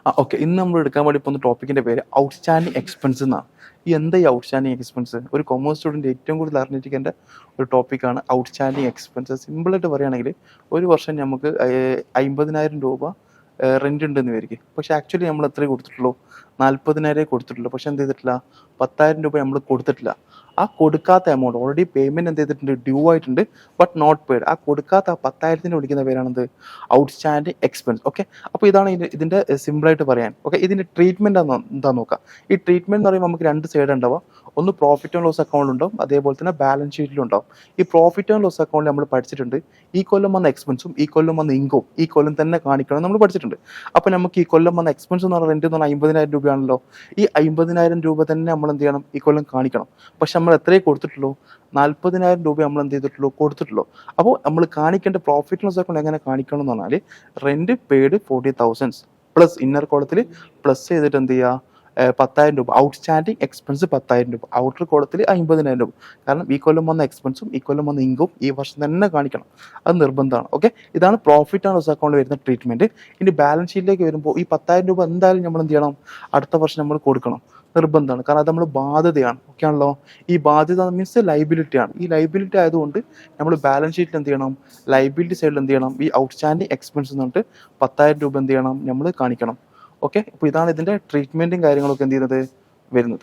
Okay. ഇന്ന് നമ്മൾ എടുക്കാൻ വേണ്ടി പോകുന്ന ടോപ്പിക്കിന്റെ പേര് ഔട്ട്സ്റ്റാൻഡിങ് എക്സ്പെൻസ് എന്നാണ്. എന്താ ഈ ഔട്ട്സ്റ്റാൻഡിങ് എക്സ്പെൻസ്? ഒരു കൊമേഴ്സ് സ്റ്റുഡൻറ്റ് ഏറ്റവും കൂടുതൽ അറിഞ്ഞിരിക്കേണ്ട ഒരു ടോപ്പിക്കാണ് ഔട്ട്സ്റ്റാൻഡിങ് എക്സ്പെൻസ്. സിമ്പിളായിട്ട് പറയുകയാണെങ്കിൽ ഒരു വർഷം നമുക്ക് 50,000 രൂപ റെന്റ് ഉണ്ടെന്ന് വിചാരിക്കും. പക്ഷേ ആക്ച്വലി നമ്മൾ എത്രയേ കൊടുത്തിട്ടുള്ളൂ? 40,000 കൊടുത്തിട്ടുള്ളൂ. പക്ഷെ എന്ത് ചെയ്തിട്ടില്ല? 10,000 രൂപ നമ്മൾ കൊടുത്തിട്ടില്ല. ആ കൊടുക്കാത്ത എമൗണ്ട് ഓൾറെഡി പേയ്മെന്റ് എന്ത് ചെയ്തിട്ടുണ്ട്? ഡ്യൂ ആയിട്ടുണ്ട്, ബട്ട് നോട്ട് പെയ്ഡ്. ആ കൊടുക്കാത്ത ആ 10,000 വിളിക്കുന്ന പേരാണെന്ത്? Outstanding expense. ഓക്കെ. അപ്പോൾ ഇതാണ് ഇതിന്റെ സിമ്പിളായിട്ട് പറയാൻ. ഓക്കെ. ഇതിന്റെ ട്രീറ്റ്മെന്റ് എന്താ നോക്കാം. ഈ ട്രീറ്റ്മെന്റ് എന്ന് പറയുമ്പോൾ നമുക്ക് രണ്ട് സൈഡ് ഉണ്ടാവുക. ഒന്ന് പ്രോഫിറ്റ് ആൻഡ് ലോസ് അക്കൗണ്ട് ഉണ്ടാവും, അതേപോലെ തന്നെ ബാലൻസ് ഷീറ്റിലും ഉണ്ടാവും. ഈ പ്രോഫിറ്റ് ആൻഡ് ലോസ് അക്കൗണ്ടിൽ നമ്മൾ പഠിച്ചിട്ടുണ്ട് ഈ കൊല്ലം വന്ന എക്സ്പെൻസും ഈ കൊല്ലം വന്ന ഇൻകവും ഈ കൊല്ലം തന്നെ കാണിക്കണം നമ്മൾ പഠിച്ചിട്ടുണ്ട്. അപ്പോൾ നമുക്ക് ഈ കൊല്ലം വന്ന എക്സ്പെൻസ് എന്ന് പറഞ്ഞാൽ റെന്റ് എന്ന് പറഞ്ഞാൽ 50,000 രൂപയാണല്ലോ. ഈ 50,000 രൂപ തന്നെ നമ്മൾ എന്ത് ചെയ്യണം? ഈ കൊല്ലം കാണിക്കണം. പക്ഷെ നമ്മൾ എത്രയേ കൊടുത്തിട്ടുള്ളൂ? 40,000 രൂപ നമ്മൾ എന്ത് ചെയ്തിട്ടുള്ളൂ? കൊടുത്തിട്ടുള്ളൂ. അപ്പോൾ നമ്മൾ കാണിക്കേണ്ട പ്രോഫിറ്റ് ലോസ് അക്കൗണ്ട് എങ്ങനെ കാണിക്കണം എന്ന് പറഞ്ഞാൽ റെന്റ് പെയ്ഡ് 40,000 പ്ലസ് ഇന്നർ കോളത്തിൽ പ്ലസ് ചെയ്തിട്ട് എന്ത് ചെയ്യുക? 10,000 രൂപ. ഔട്ട്സ്റ്റാൻഡിങ് എക്സ്പെൻസ് 10,000 രൂപ. ഔട്ടർ കോളത്തിൽ 50,000 രൂപ. കാരണം ഈ കൊല്ലം വന്ന എക്സ്പെൻസും ഈ കൊല്ലം വന്ന ഇൻകവും ഈ വർഷം തന്നെ കാണിക്കണം. അത് നിർബന്ധമാണ്. ഓക്കെ. ഇതാണ് പ്രോഫിറ്റ് ആൻഡ് ലോസ് അക്കൗണ്ട് വരുന്ന ട്രീറ്റ്മെന്റ്. ഇനി ബാലൻസ് ഷീറ്റിലേക്ക് വരുമ്പോൾ ഈ 10,000 രൂപ എന്തായാലും നമ്മൾ എന്ത് ചെയ്യണം? അടുത്ത വർഷം നമ്മൾ കൊടുക്കണം. നിർബന്ധമാണ്. കാരണം അത് നമ്മൾ ബാധ്യതയാണ്. ഓക്കെ ആണല്ലോ. ഈ ബാധ്യത മീൻസ് ലൈബിലിറ്റി ആണ്. ഈ ലൈബിലിറ്റി ആയതുകൊണ്ട് നമ്മൾ ബാലൻസ് ഷീറ്റിൽ എന്ത് ചെയ്യണം? ലൈബിലിറ്റി സൈഡിൽ എന്ത് ചെയ്യണം? ഈ ഔട്ട്സ്റ്റാൻഡിങ് എക്സ്പെൻസ് എന്ന് പറഞ്ഞിട്ട് 10,000 രൂപ എന്ത് ചെയ്യണം? നമ്മൾ കാണിക്കണം. ഓക്കെ. അപ്പോൾ ഇതാണ് ഇതിന്റെ ട്രീറ്റ്മെന്റും കാര്യങ്ങളൊക്കെ എന്ത് ചെയ്യുന്നത് വരുന്നത്.